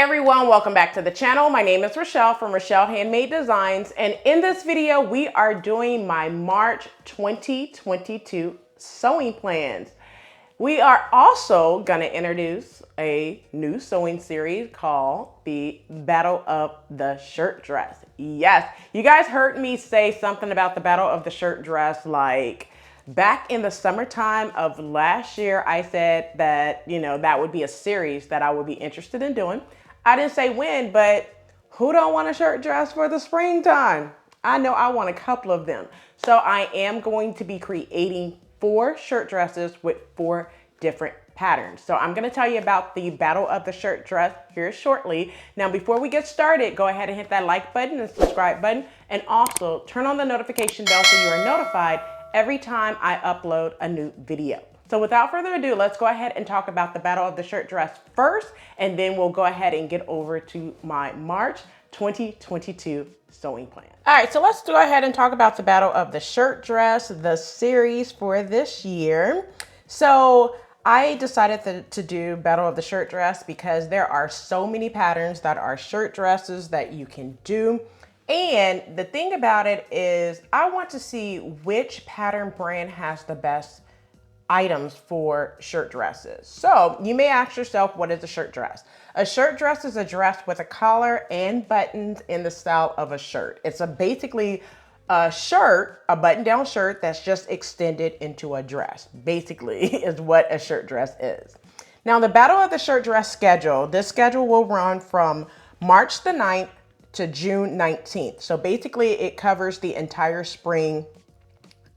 everyone, welcome back to the channel. My name is Rochelle from Rochelle.Handmade.Designs, and in this video we are doing my March 2022 sewing plans. We are also going to introduce a new sewing series called the Battle of the Shirt Dress. Yes, you guys heard me say something about the Battle of the Shirt Dress like back in the summertime of last year. I said that, that would be a series that I would be interested in doing. I didn't say when, but who don't want a shirt dress for the springtime? I know I want a couple of them. So I am going to be creating 4 shirt dresses with 4 different patterns. So I'm going to tell you about the Battle of the Shirt Dress here shortly. Now, before we get started, go ahead and hit that like button and subscribe button, and also turn on the notification bell so you are notified every time I upload a new video. So without further ado, let's go ahead and talk about the Battle of the Shirt Dress first, and then we'll go ahead and get over to my March 2022 sewing plan. All right, so let's go ahead and talk about the Battle of the Shirt Dress, the series for this year. So I decided to do Battle of the Shirt Dress because there are so many patterns that are shirt dresses that you can do. And the thing about it is I want to see which pattern brand has the best items for shirt dresses. So you may ask yourself, what is a shirt dress? A shirt dress is a dress with a collar and buttons in the style of a shirt. It's basically a shirt, a button-down shirt that's just extended into a dress, basically is what a shirt dress is. Now, the Battle of the Shirt Dress schedule, this schedule will run from March the 9th to June 19th. So basically it covers the entire spring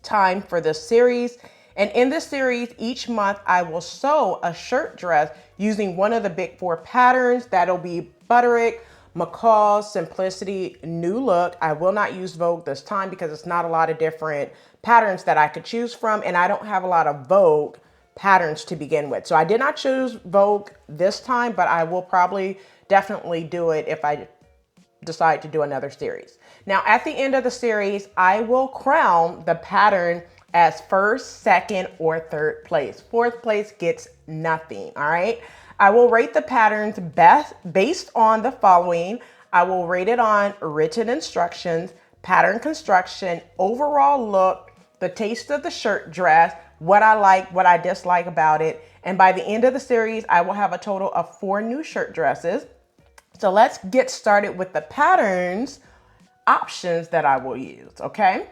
time for this series. And in this series, each month I will sew a shirt dress using one of the big 4 patterns. That'll be Butterick, Michele, Simplicity, New Look. I will not use Vogue this time because it's not a lot of different patterns that I could choose from, and I don't have a lot of Vogue patterns to begin with. So I did not choose Vogue this time, but I will probably definitely do it if I decide to do another series. Now, at the end of the series, I will crown the pattern as first, second, or third place. 4th place gets nothing, all right? I will rate the patterns based on the following. I will rate it on written instructions, pattern construction, overall look, the taste of the shirt dress, what I like, what I dislike about it. And by the end of the series, I will have a total of 4 new shirt dresses. So let's get started with the patterns options that I will use, okay?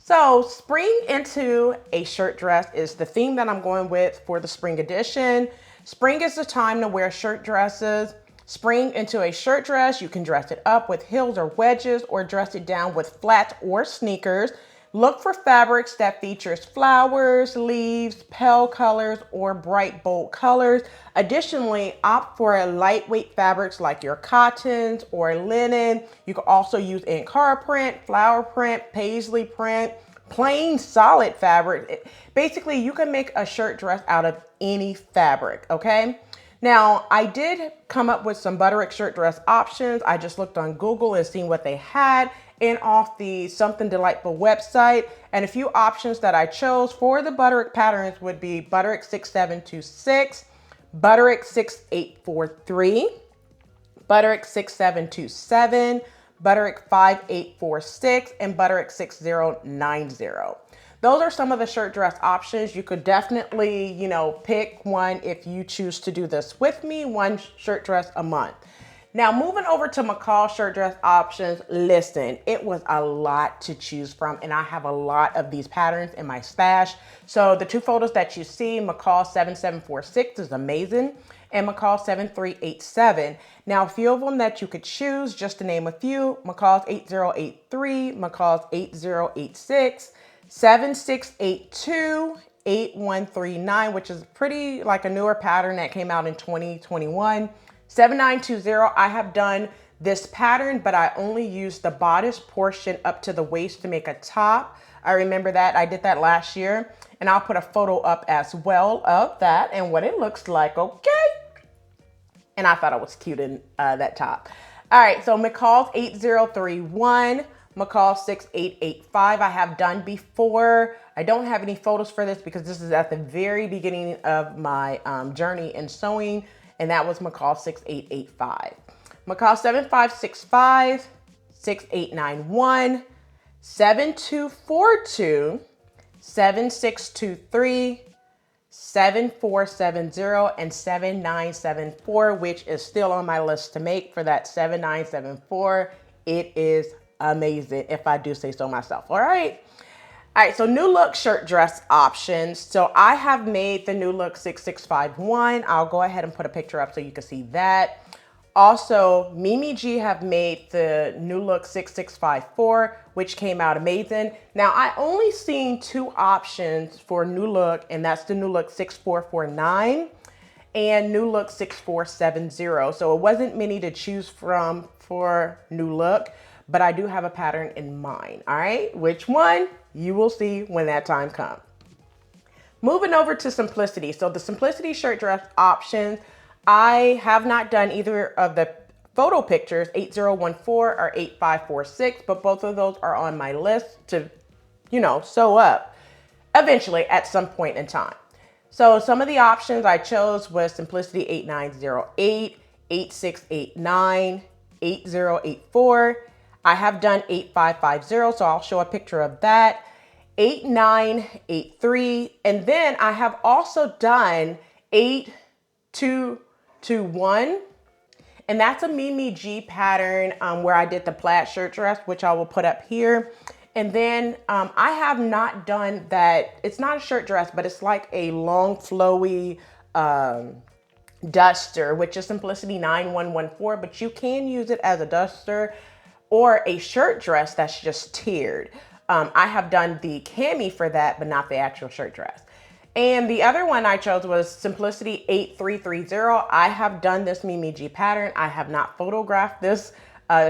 So spring into a shirt dress is the theme that I'm going with for the spring edition. Spring is the time to wear shirt dresses. Spring into a shirt dress, you can dress it up with heels or wedges or dress it down with flats or sneakers. Look for fabrics that features flowers, leaves, pale colors, or bright, bold colors. Additionally, opt for a lightweight fabrics like your cottons or linen. You can also use Ankara print, flower print, paisley print, plain solid fabric. Basically, you can make a shirt dress out of any fabric, okay? Now, I did come up with some Butterick shirt dress options. I just looked on Google and seen what they had and off the Something Delightful website. And a few options that I chose for the Butterick patterns would be Butterick 6726, Butterick 6843, Butterick 6727, Butterick 5846, and Butterick 6090. Those are some of the shirt dress options. You could definitely, pick one if you choose to do this with me, 1 shirt dress a month. Now, moving over to Michele shirt dress options, listen, it was a lot to choose from, and I have a lot of these patterns in my stash. So the 2 photos that you see, Michele 7746 is amazing, and Michele 7387. Now, a few of them that you could choose, just to name a few, Michele's 8083, Michele's 8086, 7682, 8139, which is pretty like a newer pattern that came out in 2021. 7920, I have done this pattern, but I only used the bodice portion up to the waist to make a top. I remember that. I did that last year, and I'll put a photo up as well of that and what it looks like, okay? And I thought it was cute in that top. All right, so Michele's 8031, Michele 6885 I have done before. I don't have any photos for this because this is at the very beginning of my journey in sewing, and that was Michele 6885. Michele 7565 6891 7242 7623 7470 and 7974, which is still on my list to make for that 7974. It is amazing, if I do say so myself. All right. All right, so new look shirt dress options. So I have made the new look 6651. I'll go ahead and put a picture up so you can see that. Also, Mimi G have made the new look 6654, which came out amazing. Now, I only seen two options for new look, and that's the new look 6449 and new look 6470. So it wasn't many to choose from for new look, but I do have a pattern in mind. All right, which one? You will see when that time comes. Moving over to Simplicity. So the Simplicity shirt dress options, I have not done either of the photo pictures, 8014 or 8546, but both of those are on my list to, you know, sew up eventually at some point in time. So some of the options I chose was Simplicity 8908, 8689, 8084. I have done 8550, so I'll show a picture of that. 8983, and then I have also done 8221, and that's a Mimi G pattern where I did the plaid shirt dress, which I will put up here. And then I have not done that. It's not a shirt dress, but it's like a long flowy duster, which is Simplicity 9114, but you can use it as a duster or a shirt dress that's just tiered. I have done the cami for that, but not the actual shirt dress. And the other one I chose was Simplicity 8330. I have done this Mimi G pattern. I have not photographed this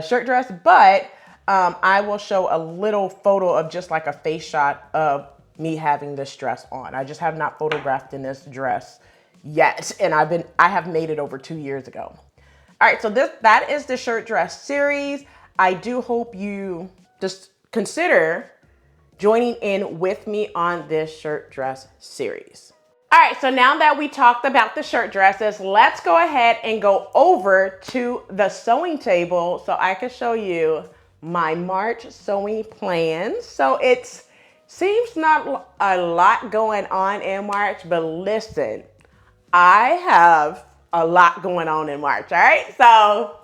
shirt dress, but I will show a little photo of just like a face shot of me having this dress on. I just have not photographed in this dress yet, and I have made it over 2 years ago. All right, so that is the shirt dress series. I do hope you just consider joining in with me on this shirt dress series. All right, so now that we talked about the shirt dresses, let's go ahead and go over to the sewing table so I can show you my March sewing plans. So it seems not a lot going on in March, but listen, I have a lot going on in March, all right? So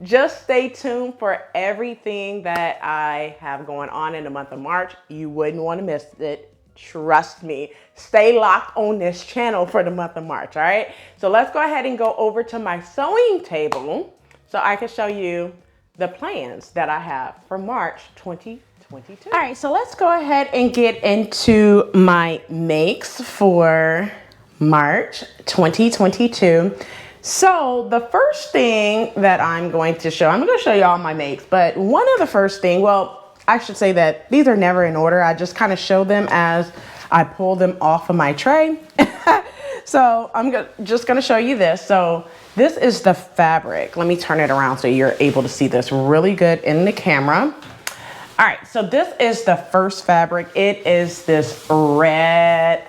just stay tuned for everything that I have going on in the month of March. You wouldn't want to miss it. Trust me. Stay locked on this channel for the month of March, all right? So let's go ahead and go over to my sewing table so I can show you the plans that I have for March 2022. All right, so let's go ahead and get into my makes for March 2022. So the first thing that I'm going to show you all my makes, but one of the first thing, well, I should say that these are never in order. I just kind of show them as I pull them off of my tray. So I'm just gonna show you this. So this is the fabric. Let me turn it around so you're able to see this really good in the camera. All right, so this is the first fabric. It is this red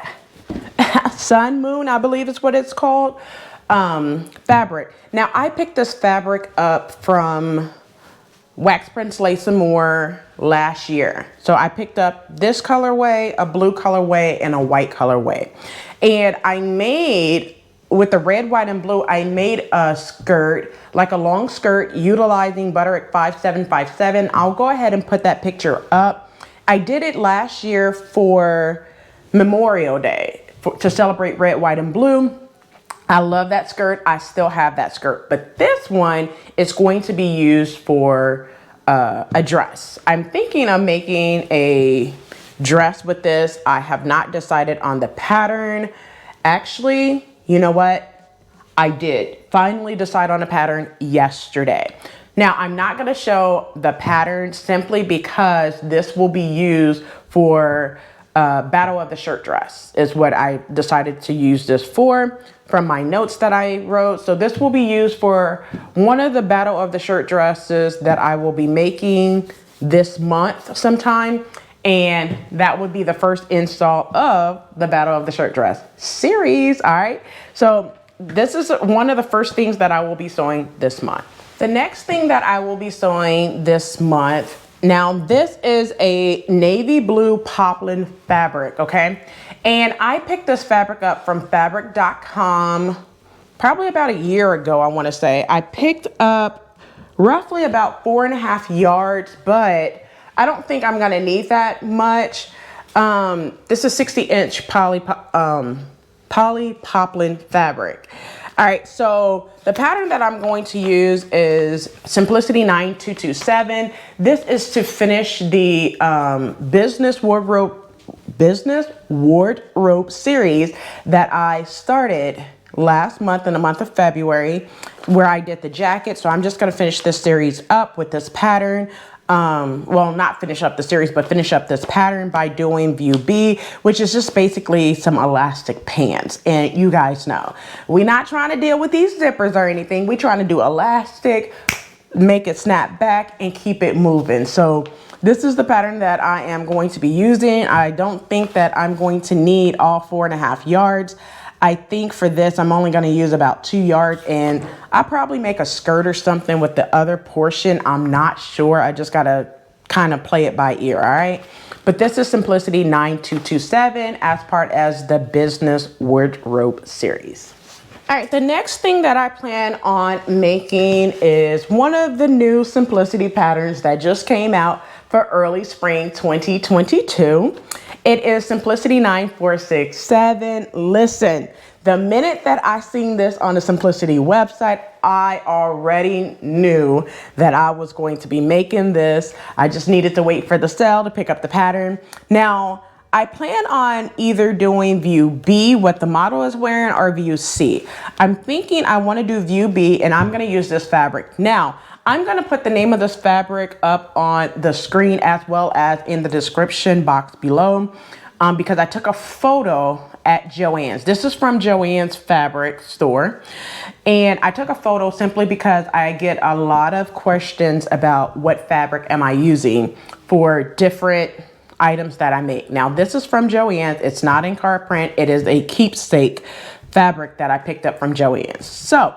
sun moon, I believe is what it's called. Fabric. Now I picked this fabric up from Wax Prince Lace and More last year. So I picked up this colorway, a blue colorway, and a white colorway. And I made, with the red, white, and blue, I made a skirt, like a long skirt, utilizing Butterick 5757. I'll go ahead and put that picture up. I did it last year for Memorial Day to celebrate red, white, and blue. I love that skirt. I still have that skirt, but this one is going to be used for a dress. I'm thinking of making a dress with this. I have not decided on the pattern. Actually, you know what? I did finally decide on a pattern yesterday. Now, I'm not going to show the pattern simply because this will be used for Battle of the Shirt Dress is what I decided to use this for from my notes that I wrote. So this will be used for one of the Battle of the Shirt Dresses that I will be making this month sometime. And that would be the first install of the Battle of the Shirt Dress series. All right. So this is one of the first things that I will be sewing this month. The next thing that I will be sewing this month, now this is a navy blue poplin fabric, okay? And I picked this fabric up from fabric.com probably about a year ago, I wanna say. I picked up roughly about 4.5 yards, but I don't think I'm gonna need that much. This is 60-inch poly poplin fabric. All right, so the pattern that I'm going to use is Simplicity 9227. This is to finish the business wardrobe series that I started last month in the month of February, where I did the jacket. So I'm just gonna finish this series up with this pattern. Well, not finish up the series, but finish up this pattern by doing view B, which is just basically some elastic pants. And you guys know, we're not trying to deal with these zippers or anything. We're trying to do elastic, make it snap back and keep it moving. So this is the pattern that I am going to be using. I don't think that I'm going to need all 4.5 yards. I think for this, I'm only gonna use about 2 yards, and I'll probably make a skirt or something with the other portion. I'm not sure, I just gotta kind of play it by ear, all right? But this is Simplicity 9227 as part as the business wardrobe series. All right, the next thing that I plan on making is one of the new Simplicity patterns that just came out for early spring 2022. It is Simplicity 9467. Listen, the minute that I seen this on the Simplicity website, I already knew that I was going to be making this. I just needed to wait for the sale to pick up the pattern. Now, I plan on either doing view B, what the model is wearing, or view C. I'm thinking I want to do view B, and I'm going to use this fabric. Now, I'm going to put the name of this fabric up on the screen as well as in the description box below, because I took a photo at Joann's. This is from Joann's fabric store. And I took a photo simply because I get a lot of questions about what fabric am I using for different items that I make. Now, this is from Joann's. It's not in card print. It is a keepsake fabric that I picked up from Joann's. So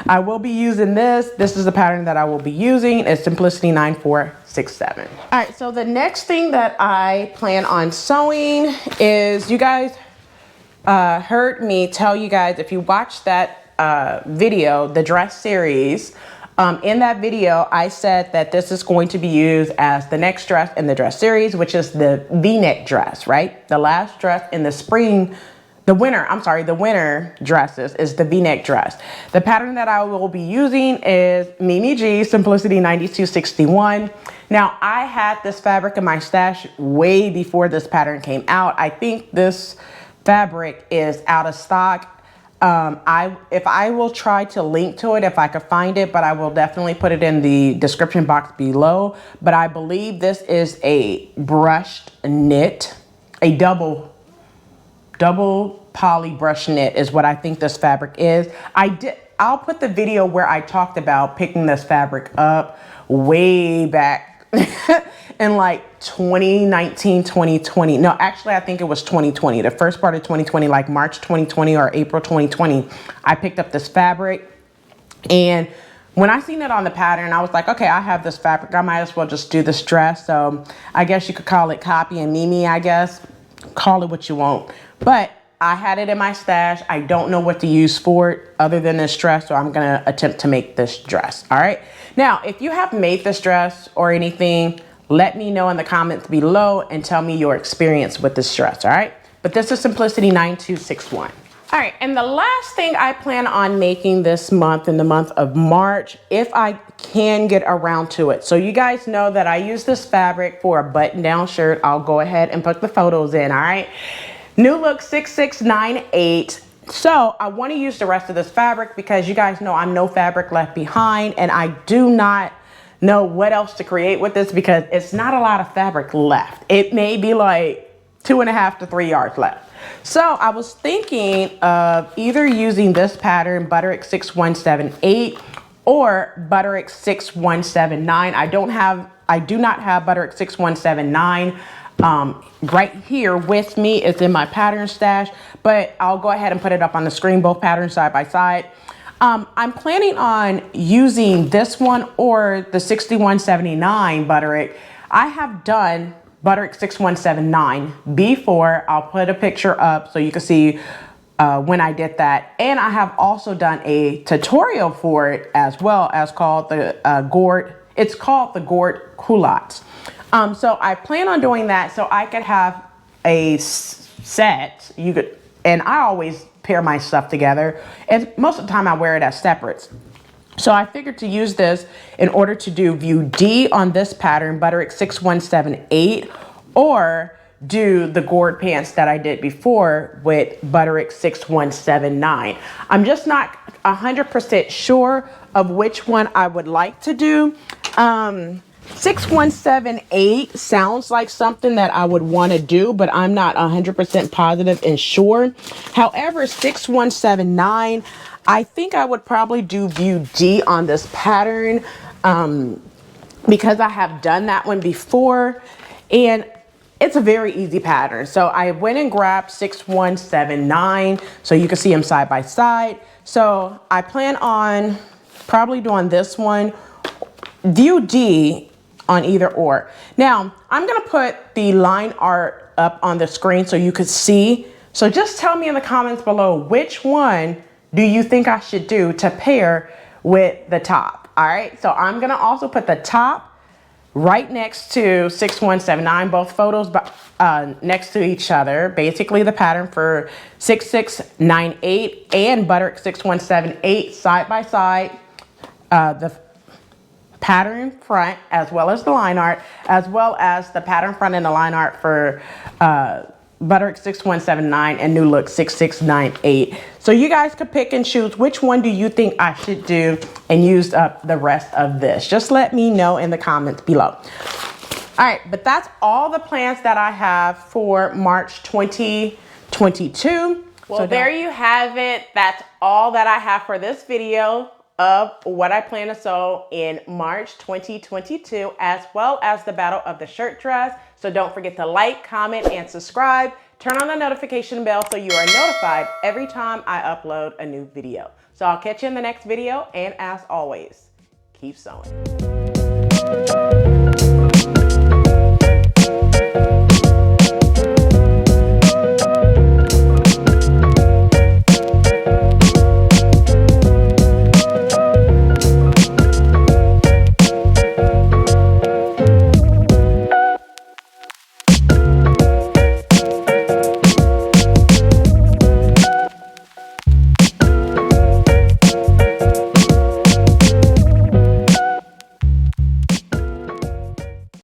I will be using this. This is the pattern that I will be using. It's Simplicity 9467. All right, so the next thing that I plan on sewing is, you guys heard me tell you guys, if you watched that video, the dress series, in that video, I said that this is going to be used as the next dress in the dress series, which is the V-neck dress, right? The last dress in the spring, the winter dresses is the V-neck dress. The pattern that I will be using is Mimi G Simplicity 9261. Now, I had this fabric in my stash way before this pattern came out. I think this fabric is out of stock. If I will try to link to it if I could find it, but I will definitely put it in the description box below. But I believe this is a brushed knit, a double poly brush knit is what I think this fabric is. I'll put the video where I talked about picking this fabric up way back in like 2019, 2020. No, actually, I think it was 2020. The first part of 2020, like March 2020 or April 2020, I picked up this fabric. And when I seen it on the pattern, I was like, okay, I have this fabric. I might as well just do this dress. So I guess you could call it copy and Mimi, I guess. Call it what you want. But I had it in my stash. I don't know what to use for it other than this dress, so I'm gonna attempt to make this dress, all right? Now, if you have made this dress or anything, let me know in the comments below and tell me your experience with this dress, all right? But this is Simplicity 9261. All right, and the last thing I plan on making this month, in the month of March, if I can get around to it. So you guys know that I use this fabric for a button-down shirt. I'll go ahead and put the photos in, all right? New Look 6698. So I want to use the rest of this fabric because you guys know I'm no fabric left behind, and I do not know what else to create with this because it's not a lot of fabric left. It may be like 2.5 to 3 yards left. So I was thinking of either using this pattern, Butterick 6178 or Butterick 6179. I do not have Butterick 6179 right here with me. It's in my pattern stash, but I'll go ahead and put it up on the screen, both patterns side by side. I'm planning on using this one or the 6179 Butterick. I have done Butterick 6179 before. I'll put a picture up so you can see when I did that. And I have also done a tutorial for it as well, as called the gourd. It's called the gourd culottes. So I plan on doing that so I could have a set. And I always pair my stuff together, and most of the time I wear it as separates. So I figured to use this in order to do view D on this pattern, Butterick 6178, or do the gourd pants that I did before with Butterick 6179. I'm just not 100% sure of which one I would like to do. 6178 sounds like something that I would want to do, but I'm not 100% positive and sure. However, 6179, I think I would probably do view D on this pattern because I have done that one before, and it's a very easy pattern. So I went and grabbed 6179 so you can see them side by side. So I plan on probably doing this one, view D, on either or. Now, I'm gonna put the line art up on the screen so you could see. So just tell me in the comments below, which one do you think I should do to pair with the top? All right, so I'm gonna also put the top right next to 6179, both photos next to each other. Basically the pattern for 6698 and Butterick 6178 side by side. The pattern front as well as the line art, as well as the pattern front and the line art for Butterick 6179 and New Look 6698. So you guys could pick and choose which one do you think I should do and use up the rest of this. Just let me know in the comments below. All right, but that's all the plans that I have for March 2022. Well, so there you have it. That's all that I have for this video of what I plan to sew in March 2022, as well as the battle of the shirt dress. So don't forget to like, comment, and subscribe. Turn on the notification bell so you are notified every time I upload a new video. So I'll catch you in the next video, and as always, keep sewing.